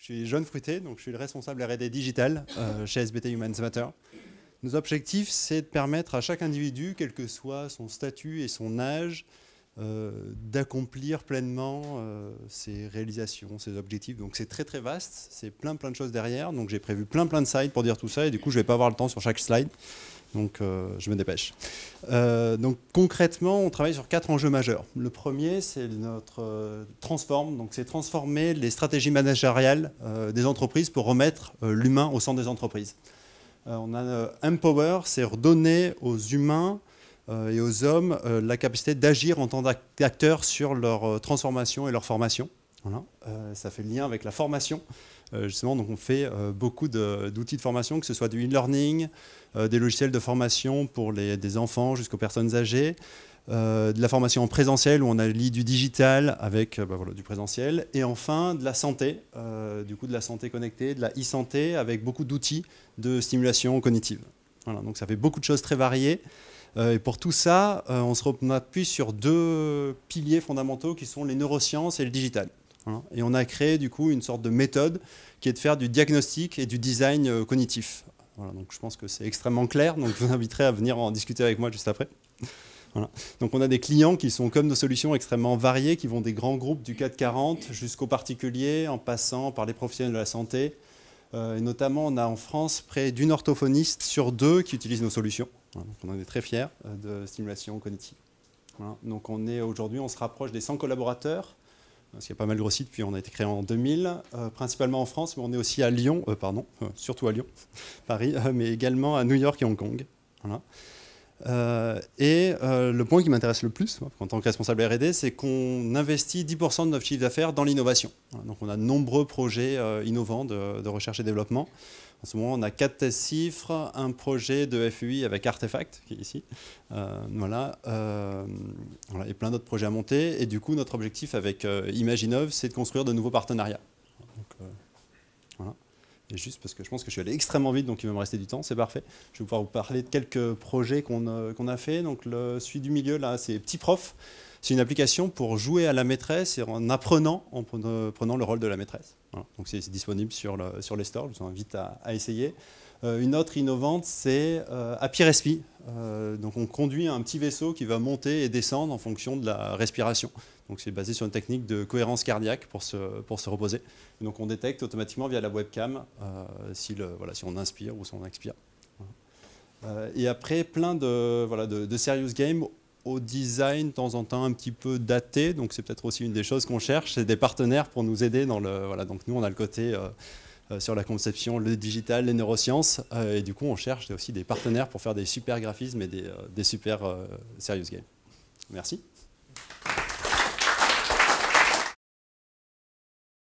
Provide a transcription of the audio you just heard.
Je suis John Fruité, donc je suis le responsable R&D digital chez SBT Humans Matter. Nos objectifs, c'est de permettre à chaque individu, quel que soit son statut et son âge, d'accomplir pleinement ses réalisations, ses objectifs. Donc c'est très très vaste, c'est plein de choses derrière. Donc j'ai prévu plein de slides pour dire tout ça et du coup je ne vais pas avoir le temps sur chaque slide. Donc je me dépêche. Donc concrètement, on travaille sur 4 enjeux majeurs. Le premier, c'est notre transforme. Donc c'est transformer les stratégies managériales des entreprises pour remettre l'humain au centre des entreprises. On a Empower, c'est redonner aux humains et aux hommes la capacité d'agir en tant qu'acteurs sur leur transformation et leur formation. Voilà. Ça fait le lien avec la formation. Justement, donc on fait beaucoup d'outils de formation, que ce soit du e-learning, des logiciels de formation pour des enfants jusqu'aux personnes âgées, de la formation en présentiel où on allie du digital avec voilà, du présentiel, et enfin de la santé, du coup de la santé connectée, de la e-santé avec beaucoup d'outils de stimulation cognitive. Voilà, donc ça fait beaucoup de choses très variées. Et pour tout ça, on appuie sur 2 piliers fondamentaux qui sont les neurosciences et le digital. Voilà. Et on a créé du coup une sorte de méthode qui est de faire du diagnostic et du design cognitif. Voilà, donc je pense que c'est extrêmement clair, donc je vous inviterai à venir en discuter avec moi juste après. Voilà. Donc on a des clients qui sont comme nos solutions extrêmement variées, qui vont des grands groupes du CAC 40 jusqu'aux particuliers, en passant par les professionnels de la santé. Et notamment, on a en France près d'une orthophoniste sur 2 qui utilisent nos solutions. Voilà, donc on en est très fiers de stimulation cognitive. Voilà. Donc aujourd'hui, on se rapproche des 100 collaborateurs, parce qu'il y a pas mal grossi depuis, on a été créé en 2000, principalement en France, mais on est aussi à Lyon, surtout à Lyon, Paris, mais également à New York et Hong Kong. Voilà. Le point qui m'intéresse le plus, en tant que responsable R&D, c'est qu'on investit 10% de notre chiffre d'affaires dans l'innovation. Voilà. Donc on a de nombreux projets innovants de recherche et développement. En ce moment, on a 4 tests chiffres, un projet de FUI avec Artefact, qui est ici, voilà, et plein d'autres projets à monter. Et du coup, notre objectif avec Imaginov, c'est de construire de nouveaux partenariats. Donc, voilà. Et juste parce que je pense que je suis allé extrêmement vite, donc il va me rester du temps, c'est parfait. Je vais pouvoir vous parler de quelques projets qu'on a fait. Donc celui du milieu, là, c'est Petit Prof. C'est une application pour jouer à la maîtresse et en apprenant, en prenant le rôle de la maîtresse. Voilà. Donc c'est disponible sur les stores, je vous invite à essayer. Une autre innovante, c'est Happy Respi. Donc on conduit un petit vaisseau qui va monter et descendre en fonction de la respiration. Donc c'est basé sur une technique de cohérence cardiaque pour se reposer. Et donc on détecte automatiquement via la webcam si on inspire ou si on expire. Voilà. Et après, plein de serious games au design de temps en temps un petit peu daté. Donc c'est peut-être aussi une des choses qu'on cherche, c'est des partenaires pour nous aider dans le... Voilà, donc nous on a le côté... sur la conception, le digital, les neurosciences. Et du coup, on cherche aussi des partenaires pour faire des super graphismes et des super serious games. Merci.